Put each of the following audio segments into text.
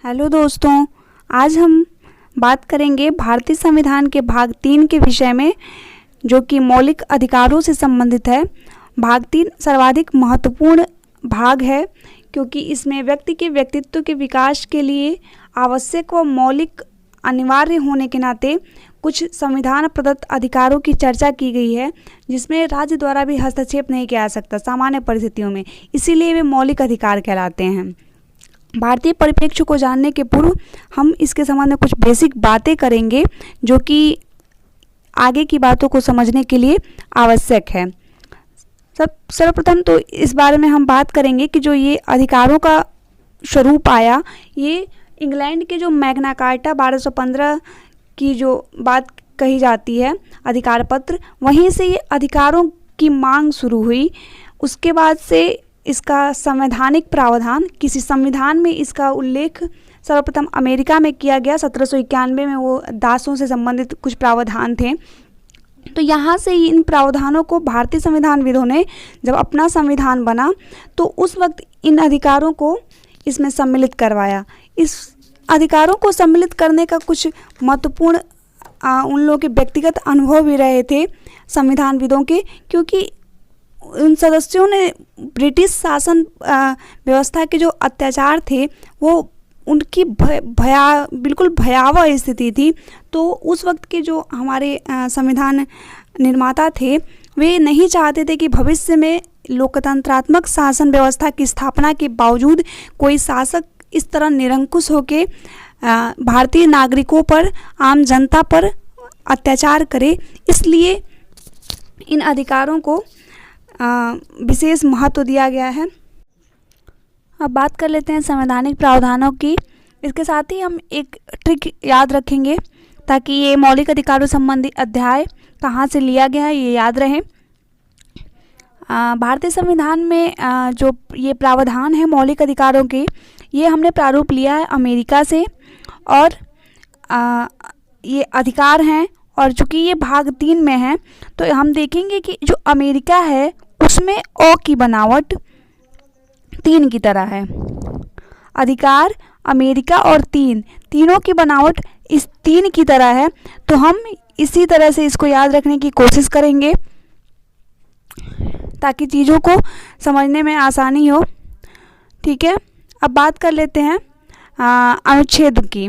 Hello दोस्तों, आज हम बात करेंगे भारतीय संविधान के भाग 3 के विषय में, जो कि मौलिक अधिकारों से संबंधित है। भाग 3 सर्वाधिक महत्वपूर्ण भाग है क्योंकि इसमें व्यक्ति के व्यक्तित्व के विकास के लिए आवश्यक व मौलिक अनिवार्य होने के नाते कुछ संविधान प्रदत्त अधिकारों की चर्चा की गई है, जिसमें राज्य द्वारा भी हस्तक्षेप नहीं किया जा सकता सामान्य परिस्थितियों में, इसीलिए वे मौलिक अधिकार कहलाते हैं। भारतीय परिप्रेक्ष्य को जानने के पूर्व हम इसके संबंध में कुछ बेसिक बातें करेंगे जो कि आगे की बातों को समझने के लिए आवश्यक है। सर्वप्रथम तो इस बारे में हम बात करेंगे कि जो ये अधिकारों का स्वरूप आया, ये इंग्लैंड के जो मैग्ना कार्टा 1215 की जो बात कही जाती है, अधिकार पत्र, वहीं से ये अधिकारों की मांग शुरू हुई। उसके बाद से इसका संवैधानिक प्रावधान, किसी संविधान में इसका उल्लेख सर्वप्रथम अमेरिका में किया गया। 1791 में वो दासों से संबंधित कुछ प्रावधान थे। तो यहाँ से इन प्रावधानों को भारतीय संविधानविदों ने जब अपना संविधान बना तो उस वक्त इन अधिकारों को इसमें सम्मिलित करवाया। इस अधिकारों को सम्मिलित करने का कुछ महत्वपूर्ण उन लोगों के व्यक्तिगत अनुभव भी रहे थे संविधानविदों के, क्योंकि उन सदस्यों ने ब्रिटिश शासन व्यवस्था के जो अत्याचार थे वो उनकी बिल्कुल भयावह स्थिति थी। तो उस वक्त के जो हमारे संविधान निर्माता थे, वे नहीं चाहते थे कि भविष्य में लोकतंत्रात्मक शासन व्यवस्था की स्थापना के बावजूद कोई शासक इस तरह निरंकुश होकर भारतीय नागरिकों पर, आम जनता पर अत्याचार करे। इसलिए इन अधिकारों को विशेष महत्व दिया गया है। अब बात कर लेते हैं संवैधानिक प्रावधानों की। इसके साथ ही हम एक ट्रिक याद रखेंगे ताकि ये मौलिक अधिकारों संबंधी अध्याय कहाँ से लिया गया है ये याद रहे। भारतीय संविधान में जो ये प्रावधान है मौलिक अधिकारों के, ये हमने प्रारूप लिया है अमेरिका से, और ये अधिकार हैं। और चूँकि ये भाग 3 में है तो हम देखेंगे कि जो अमेरिका है उसमें अ की बनावट 3 की तरह है। अधिकार, अमेरिका और तीनों की बनावट इस 3 की तरह है। तो हम इसी तरह से इसको याद रखने की कोशिश करेंगे ताकि चीज़ों को समझने में आसानी हो। ठीक है, अब बात कर लेते हैं अनुच्छेद की।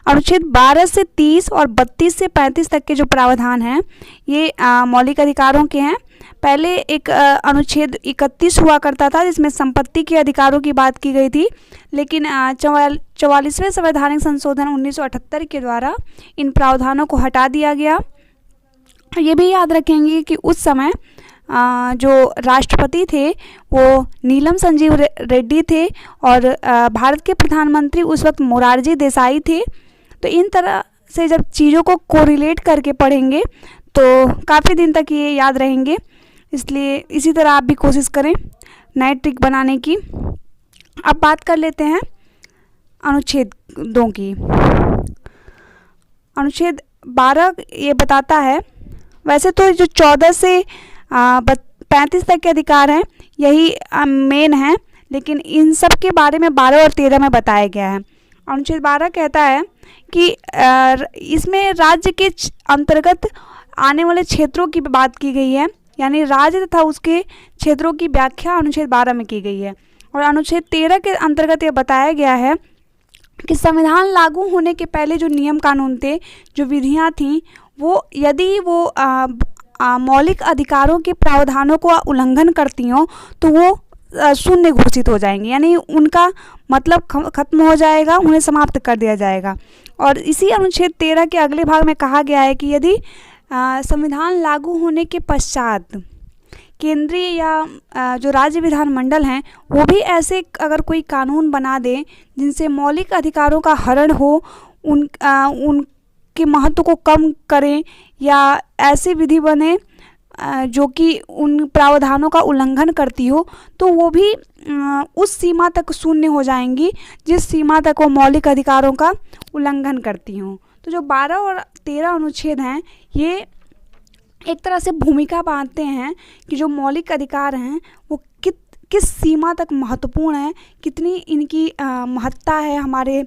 अनुच्छेद 12 से 30 और 32 से 35 तक के जो प्रावधान हैं ये मौलिक अधिकारों के हैं। पहले एक अनुच्छेद 31 हुआ करता था जिसमें संपत्ति के अधिकारों की बात की गई थी, लेकिन 44वें संवैधानिक संशोधन 1978 के द्वारा इन प्रावधानों को हटा दिया गया। ये भी याद रखेंगे कि उस समय जो राष्ट्रपति थे वो नीलम संजीव रेड्डी थे और भारत के प्रधानमंत्री उस वक्त मोरारजी देसाई थे। तो इन तरह से जब चीज़ों को कोरिलेट करके पढ़ेंगे तो काफ़ी दिन तक ये याद रहेंगे। इसलिए इसी तरह आप भी कोशिश करें नए ट्रिक बनाने की। अब बात कर लेते हैं अनुच्छेदों की। अनुच्छेद 12 ये बताता है, वैसे तो जो 14 से 35 तक के अधिकार हैं यही मेन है, लेकिन इन सब के बारे में 12 और 13 में बताया गया है। अनुच्छेद 12 कहता है कि इसमें राज्य के अंतर्गत आने वाले क्षेत्रों की बात की गई है, यानी राज्य तथा उसके क्षेत्रों की व्याख्या अनुच्छेद 12 में की गई है। और अनुच्छेद 13 के अंतर्गत ये बताया गया है कि संविधान लागू होने के पहले जो नियम कानून थे, जो विधियाँ थीं, वो यदि वो मौलिक अधिकारों के प्रावधानों को उल्लंघन करती हों तो वो शून्य घोषित हो जाएंगे, यानी उनका मतलब खत्म हो जाएगा, उन्हें समाप्त कर दिया जाएगा। और इसी अनुच्छेद 13 के अगले भाग में कहा गया है कि यदि संविधान लागू होने के पश्चात केंद्रीय या जो राज्य विधानमंडल हैं वो भी ऐसे अगर कोई कानून बना दें जिनसे मौलिक अधिकारों का हरण हो, उनके महत्व को कम करें, या ऐसी विधि बने जो कि उन प्रावधानों का उल्लंघन करती हो, तो वो भी उस सीमा तक शून्य हो जाएंगी जिस सीमा तक वो मौलिक अधिकारों का उल्लंघन करती हों। तो जो 12 और 13 अनुच्छेद हैं ये एक तरह से भूमिका बांधते हैं कि जो मौलिक अधिकार हैं वो किस सीमा तक महत्वपूर्ण है, कितनी इनकी महत्ता है हमारे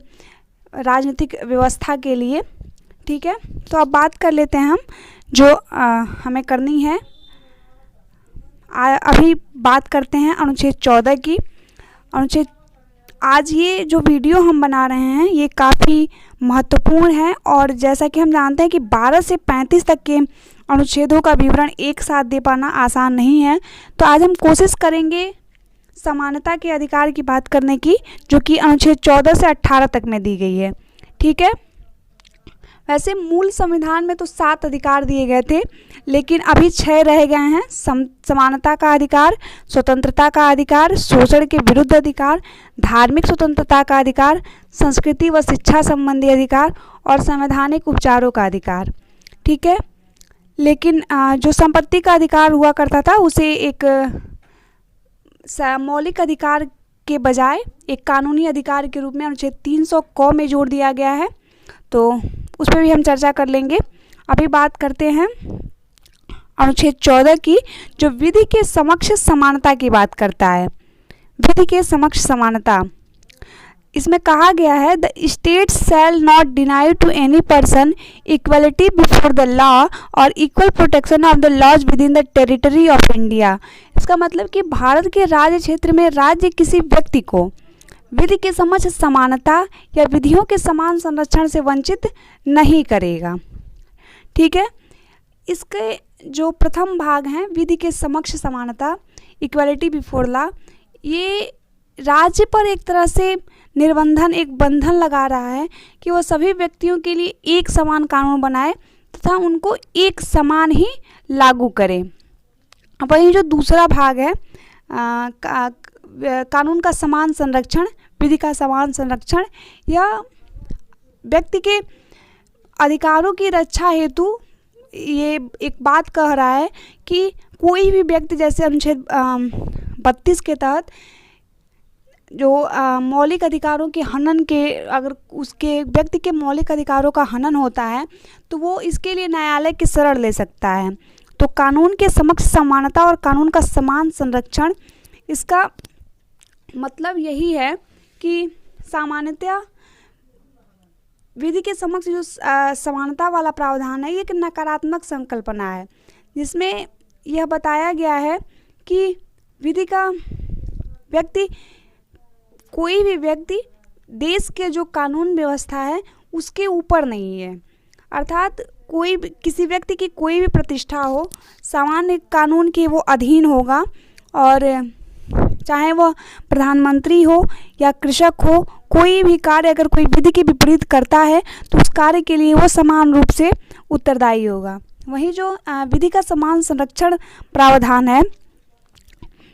राजनीतिक व्यवस्था के लिए। ठीक है, तो अब बात कर लेते हैं हम जो हमें करनी है। अभी बात करते हैं अनुच्छेद 14 की। अनुच्छेद आज ये जो वीडियो हम बना रहे हैं ये काफ़ी महत्वपूर्ण है, और जैसा कि हम जानते हैं कि 12 से 35 तक के अनुच्छेदों का विवरण एक साथ दे पाना आसान नहीं है। तो आज हम कोशिश करेंगे समानता के अधिकार की बात करने की, जो कि अनुच्छेद 14 से 18 तक में दी गई है। ठीक है, वैसे मूल संविधान में तो 7 अधिकार दिए गए थे, लेकिन अभी 6 रह गए हैं। समानता का अधिकार, स्वतंत्रता का अधिकार, शोषण के विरुद्ध अधिकार, धार्मिक स्वतंत्रता का अधिकार, संस्कृति व शिक्षा संबंधी अधिकार और संवैधानिक उपचारों का अधिकार। ठीक है, लेकिन जो संपत्ति का अधिकार हुआ करता था उसे एक मौलिक अधिकार के बजाय एक कानूनी अधिकार के रूप में अनुच्छेद 300 क में जोड़ दिया गया है, तो उस पर भी हम चर्चा कर लेंगे। अभी बात करते हैं अनुच्छेद 14 की, जो विधि के समक्ष समानता की बात करता है। विधि के समक्ष समानता, इसमें कहा गया है the state shall not deny to any person equality before the law और equal protection of the laws within the territory of India. इसका मतलब कि भारत के राज्य क्षेत्र में राज्य किसी व्यक्ति को विधि के समक्ष समानता या विधियों के समान संरक्षण से वंचित नहीं करेगा। ठीक है, इसके जो प्रथम भाग हैं विधि के समक्ष समानता, इक्वलिटी बिफोर लॉ, ये राज्य पर एक तरह से निर्बंधन, एक बंधन लगा रहा है कि वो सभी व्यक्तियों के लिए एक समान कानून बनाए तथा उनको एक समान ही लागू करे। वहीं जो दूसरा भाग है कानून का समान संरक्षण, विधि का समान संरक्षण, यह व्यक्ति के अधिकारों की रक्षा हेतु ये एक बात कह रहा है कि कोई भी व्यक्ति, जैसे अनुच्छेद 32 के तहत जो मौलिक अधिकारों के हनन के, अगर उसके व्यक्ति के मौलिक अधिकारों का हनन होता है तो वो इसके लिए न्यायालय की शरण ले सकता है। तो कानून के समक्ष समानता और कानून का समान संरक्षण, इसका मतलब यही है कि सामान्यतया विधि के समक्ष जो समानता वाला प्रावधान है ये एक नकारात्मक संकल्पना है, जिसमें यह बताया गया है कि विधि का व्यक्ति, कोई भी व्यक्ति देश के जो कानून व्यवस्था है उसके ऊपर नहीं है। अर्थात कोई भी, किसी व्यक्ति की कोई भी प्रतिष्ठा हो, सामान्य कानून के वो अधीन होगा, और चाहे वह प्रधानमंत्री हो या कृषक हो, कोई भी कार्य अगर कोई विधि के विपरीत करता है तो उस कार्य के लिए वो समान रूप से उत्तरदायी होगा। वहीं जो विधि का समान संरक्षण प्रावधान है,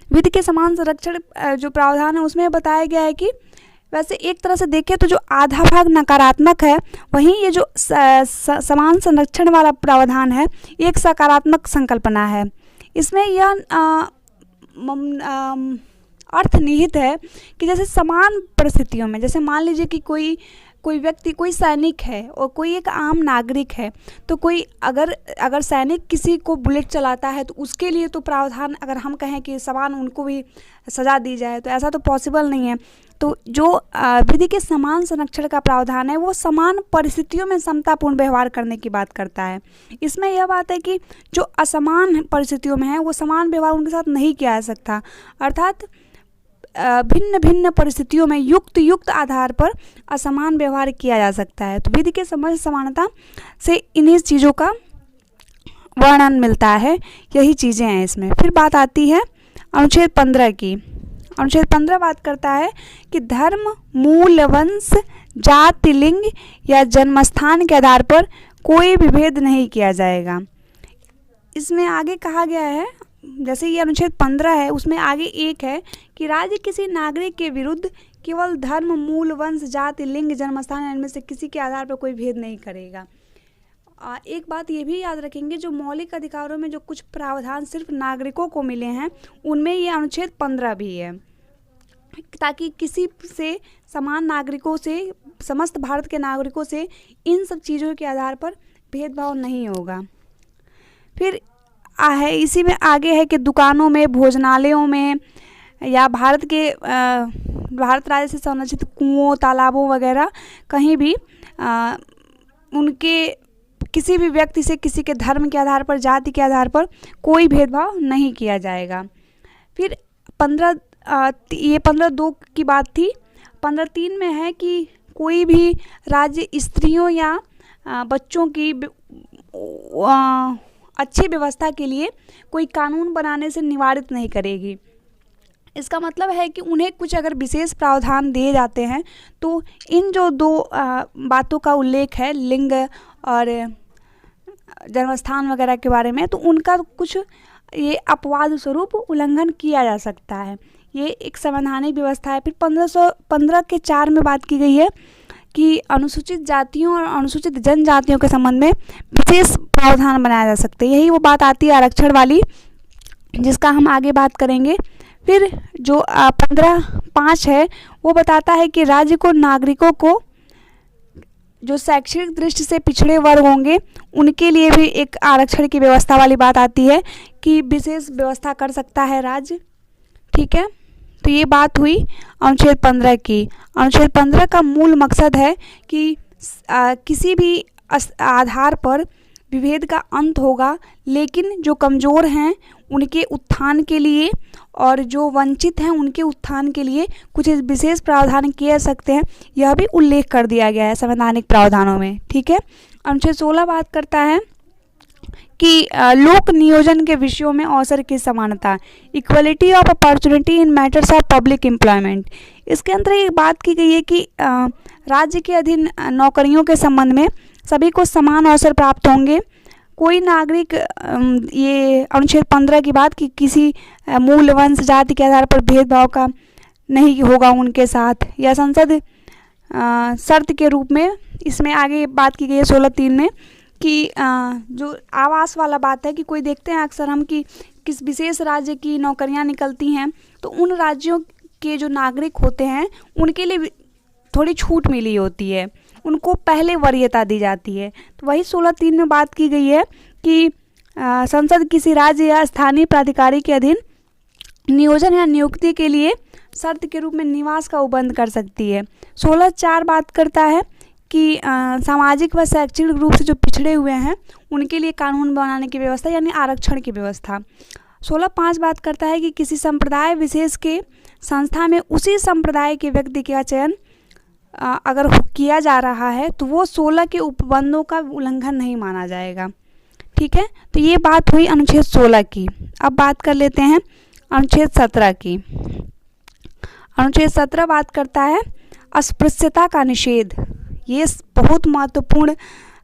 विधि के समान संरक्षण जो प्रावधान है उसमें बताया गया है कि वैसे एक तरह से देखें तो जो आधा भाग नकारात्मक है, वहीं ये जो समान संरक्षण वाला प्रावधान है एक सकारात्मक संकल्पना है। इसमें यह अर्थ निहित है कि जैसे समान परिस्थितियों में, जैसे मान लीजिए कि कोई व्यक्ति, कोई सैनिक है और कोई एक आम नागरिक है, तो कोई अगर सैनिक किसी को बुलेट चलाता है तो उसके लिए तो प्रावधान, अगर हम कहें कि समान उनको भी सज़ा दी जाए तो ऐसा तो पॉसिबल नहीं है। तो जो विधि के समान संरक्षण का प्रावधान है वो समान परिस्थितियों में समतापूर्ण व्यवहार करने की बात करता है। इसमें यह बात है कि जो असमान परिस्थितियों में है वो समान व्यवहार उनके साथ नहीं किया जा सकता, अर्थात भिन्न भिन्न परिस्थितियों में युक्त आधार पर असमान व्यवहार किया जा सकता है। तो विधि के समक्ष समानता से इन्हीं चीज़ों का वर्णन मिलता है, यही चीज़ें हैं इसमें। फिर बात आती है अनुच्छेद 15 की। अनुच्छेद 15 बात करता है कि धर्म, मूल, वंश, जाति, लिंग या जन्मस्थान के आधार पर कोई विभेद नहीं किया जाएगा। इसमें आगे कहा गया है, जैसे ये अनुच्छेद 15 है उसमें आगे एक है कि राज्य किसी नागरिक के विरुद्ध केवल धर्म, मूल, वंश, जाति, लिंग, जन्मस्थान इनमें से किसी के आधार पर कोई भेद नहीं करेगा। एक बात ये भी याद रखेंगे, जो मौलिक अधिकारों में जो कुछ प्रावधान सिर्फ नागरिकों को मिले हैं उनमें ये अनुच्छेद 15 भी है, ताकि किसी से, समान नागरिकों से, समस्त भारत के नागरिकों से इन सब चीज़ों के आधार पर भेदभाव नहीं होगा। फिर है इसी में आगे है कि दुकानों में, भोजनालयों में, या भारत राज्य से संरक्षित कुओं, तालाबों वगैरह कहीं भी उनके किसी भी व्यक्ति से किसी के धर्म के आधार पर, जाति के आधार पर कोई भेदभाव नहीं किया जाएगा। फिर 15(2) की बात थी। 15(3) में है कि कोई भी राज्य स्त्रियों या बच्चों की अच्छी व्यवस्था के लिए कोई कानून बनाने से निवारित नहीं करेगी। इसका मतलब है कि उन्हें कुछ अगर विशेष प्रावधान दिए जाते हैं तो इन जो 2 बातों का उल्लेख है, लिंग और जन्मस्थान वगैरह के बारे में, तो उनका कुछ ये अपवाद स्वरूप उल्लंघन किया जा सकता है। ये एक संवैधानिक व्यवस्था है। फिर 1515 के 4 में बात की गई है कि अनुसूचित जातियों और अनुसूचित जनजातियों के संबंध में विशेष प्रावधान बनाया जा सकते हैं। यही वो बात आती है आरक्षण वाली, जिसका हम आगे बात करेंगे। फिर जो 15(5) है वो बताता है कि राज्य को नागरिकों को जो शैक्षणिक दृष्टि से पिछड़े वर्ग होंगे उनके लिए भी एक आरक्षण की व्यवस्था वाली बात आती है कि विशेष व्यवस्था कर सकता है राज्य। ठीक है, तो ये बात हुई अनुच्छेद 15 की। अनुच्छेद 15 का मूल मकसद है कि किसी भी आधार पर विभेद का अंत होगा, लेकिन जो कमज़ोर हैं उनके उत्थान के लिए और जो वंचित हैं उनके उत्थान के लिए कुछ विशेष प्रावधान किए जा सकते हैं। यह भी उल्लेख कर दिया गया है संवैधानिक प्रावधानों में। ठीक है, अनुच्छेद 16 बात करता है कि लोक नियोजन के विषयों में अवसर की समानता, equality of opportunity in matters of public employment. इसके अंदर एक बात की गई है कि राज्य के अधीन नौकरियों के संबंध में सभी को समान अवसर प्राप्त होंगे। कोई नागरिक ये अनुच्छेद 15 की बात कि किसी मूल, वंश, जाति के आधार पर भेदभाव का नहीं होगा उनके साथ, या संसद शर्त के रूप में इसमें आगे बात की गई है 16(3) में कि जो आवास वाला बात है कि कोई देखते हैं अक्सर हम कि किस विशेष राज्य की नौकरियां निकलती हैं तो उन राज्यों के जो नागरिक होते हैं उनके लिए थोड़ी छूट मिली होती है, उनको पहले वरीयता दी जाती है। तो वही 16(3) में बात की गई है कि संसद किसी राज्य या स्थानीय प्राधिकारी के अधीन नियोजन या नियुक्ति के लिए शर्त के रूप में निवास का उपबंध कर सकती है। 16(4) बात करता है कि सामाजिक व शैक्षणिक रूप से जो पिछड़े हुए हैं उनके लिए कानून बनाने की व्यवस्था यानी आरक्षण की व्यवस्था। 16(5) बात करता है कि किसी संप्रदाय विशेष के संस्था में उसी संप्रदाय के व्यक्ति का चयन अगर किया जा रहा है तो वो 16 के उपबंधों का उल्लंघन नहीं माना जाएगा। ठीक है, तो ये बात हुई अनुच्छेद 16 की। अब बात कर लेते हैं अनुच्छेद 17 की। अनुच्छेद 17 बात करता है अस्पृश्यता का निषेध। ये बहुत महत्वपूर्ण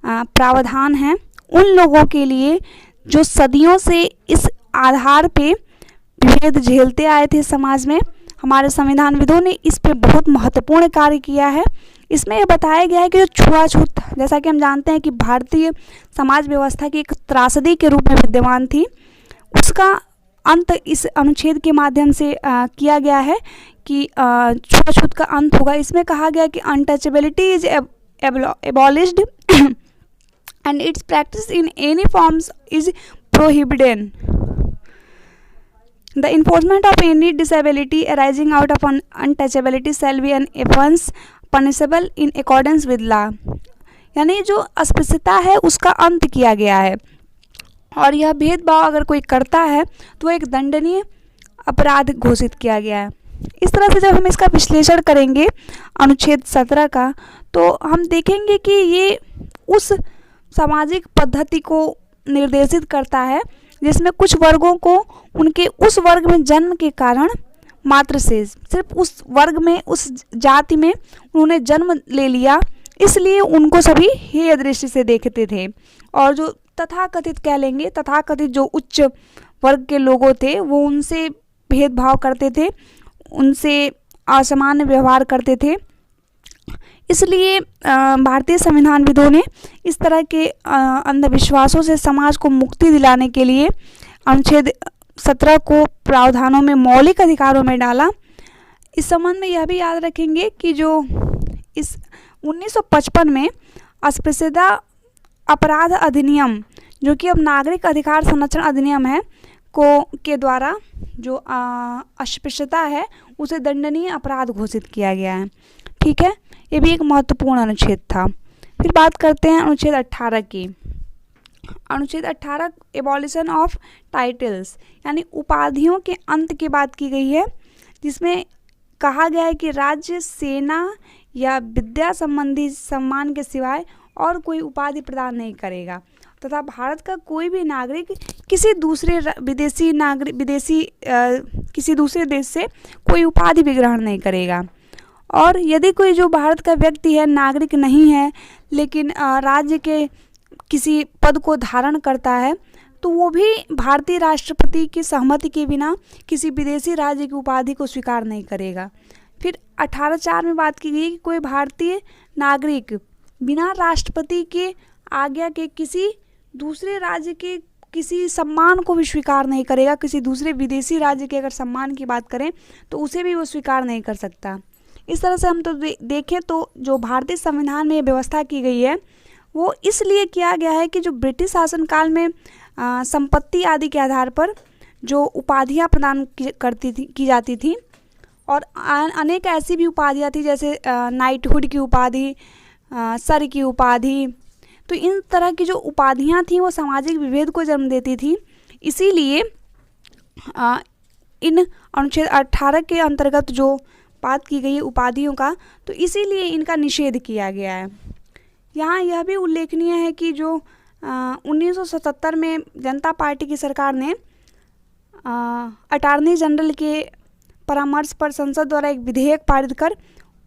प्रावधान है उन लोगों के लिए जो सदियों से इस आधार पे विभेद झेलते आए थे समाज में। हमारे संविधानविदों ने इस पे बहुत महत्वपूर्ण कार्य किया है। इसमें यह बताया गया है कि जो छुआछूत, जैसा कि हम जानते हैं कि भारतीय समाज व्यवस्था की एक त्रासदी के रूप में विद्यमान थी, उसका अंत इस अनुच्छेद के माध्यम से किया गया है कि छुआछूत का अंत होगा। इसमें कहा गया कि untouchability is abolished and it's practice in any forms is prohibited. The enforcement of any disability arising out of untouchability shall be an offence punishable in accordance with law। यानी जो अस्पृश्यता है उसका अंत किया गया है और यह भेदभाव अगर कोई करता है तो एक दंडनीय अपराध घोषित किया गया है। इस तरह से जब हम इसका विश्लेषण करेंगे अनुच्छेद 17 का तो हम देखेंगे कि ये उस सामाजिक पद्धति को निर्देशित करता है जिसमें कुछ वर्गों को उनके उस वर्ग में जन्म के कारण मात्र से सिर्फ उस वर्ग में, उस जाति में उन्होंने जन्म ले लिया, इसलिए उनको सभी हेय दृष्टि से देखते थे। और जो तथाकथित कह लेंगे, तथाकथित जो उच्च वर्ग के लोगों थे वो उनसे भेदभाव करते थे, उनसे असामान्य व्यवहार करते थे। इसलिए भारतीय संविधानविदों ने इस तरह के अंधविश्वासों से समाज को मुक्ति दिलाने के लिए अनुच्छेद 17 को प्रावधानों में मौलिक अधिकारों में डाला। इस संबंध में यह भी याद रखेंगे कि जो इस 1955 में अस्पृश्यता अपराध अधिनियम, जो कि अब नागरिक अधिकार संरक्षण अधिनियम है, के द्वारा जो अस्पृश्यता है उसे दंडनीय अपराध घोषित किया गया है। ठीक है, ये भी एक महत्वपूर्ण अनुच्छेद था। फिर बात करते हैं अनुच्छेद 18 की। अनुच्छेद 18 एबॉलिशन ऑफ टाइटल्स यानी उपाधियों के अंत की बात की गई है, जिसमें कहा गया है कि राज्य सेना या विद्या संबंधी सम्मान के सिवाय और कोई उपाधि प्रदान नहीं करेगा तथा भारत का कोई भी नागरिक किसी दूसरे किसी दूसरे देश से कोई उपाधि भी ग्रहण नहीं करेगा। और यदि कोई जो भारत का व्यक्ति है, नागरिक नहीं है, लेकिन राज्य के किसी पद को धारण करता है, तो वो भी भारतीय राष्ट्रपति की सहमति के बिना किसी विदेशी राज्य की उपाधि को स्वीकार नहीं करेगा। फिर 18(4) में बात की गई कि कोई भारतीय नागरिक बिना राष्ट्रपति के आज्ञा के किसी दूसरे राज्य के किसी सम्मान को भी स्वीकार नहीं करेगा। किसी दूसरे विदेशी राज्य के अगर सम्मान की बात करें तो उसे भी वो स्वीकार नहीं कर सकता। इस तरह से हम तो देखें तो जो भारतीय संविधान में व्यवस्था की गई है वो इसलिए किया गया है कि जो ब्रिटिश शासनकाल में संपत्ति आदि के आधार पर जो उपाधियां प्रदान की जाती थी और अनेक ऐसी भी उपाधियां थी जैसे नाइटहुड की उपाधि, सर की उपाधि, तो इन तरह की जो उपाधियां थी वो सामाजिक विभेद को जन्म देती थी। इसीलिए इन अनुच्छेद 18 के अंतर्गत जो बात की गई है उपाधियों का, तो इसीलिए इनका निषेध किया गया है। यहाँ यह भी उल्लेखनीय है कि जो 1977 में जनता पार्टी की सरकार ने अटॉर्नी जनरल के परामर्श पर संसद द्वारा एक विधेयक पारित कर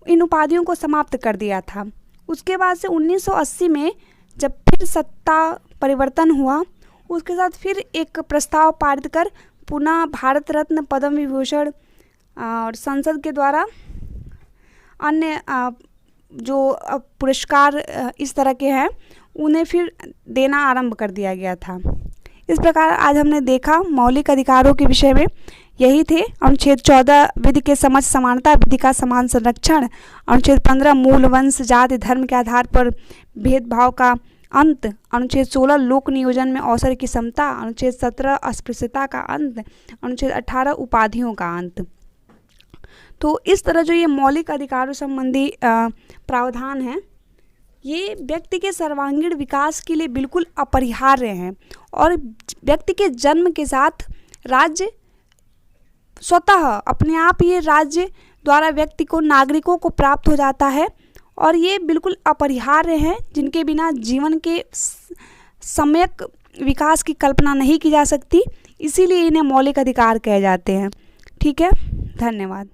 इन उपाधियों को समाप्त कर दिया था। उसके बाद से 1980 में जब फिर सत्ता परिवर्तन हुआ, उसके साथ फिर एक प्रस्ताव पारित कर पुनः भारत रत्न, पद्म विभूषण और संसद के द्वारा अन्य जो पुरस्कार इस तरह के हैं उन्हें फिर देना आरंभ कर दिया गया था। इस प्रकार आज हमने देखा मौलिक अधिकारों के विषय में यही थे। अनुच्छेद 14 विधि के समझ समानता, विधि का समान संरक्षण, अनुच्छेद 15 मूल वंश जाति धर्म के आधार पर भेदभाव का अंत, अनुच्छेद 16 लोक नियोजन में अवसर की समता, अनुच्छेद 17 अस्पृश्यता का अंत, अनुच्छेद 18 उपाधियों का अंत। तो इस तरह जो ये मौलिक अधिकारों संबंधी प्रावधान हैं ये व्यक्ति के सर्वांगीण विकास के लिए बिल्कुल अपरिहार्य हैं और व्यक्ति के जन्म के साथ राज्य स्वतः अपने आप ये राज्य द्वारा व्यक्ति को नागरिकों को प्राप्त हो जाता है और ये बिल्कुल अपरिहार्य हैं, जिनके बिना जीवन के सम्यक विकास की कल्पना नहीं की जा सकती। इसीलिए इन्हें मौलिक अधिकार कहे जाते हैं। ठीक है, धन्यवाद।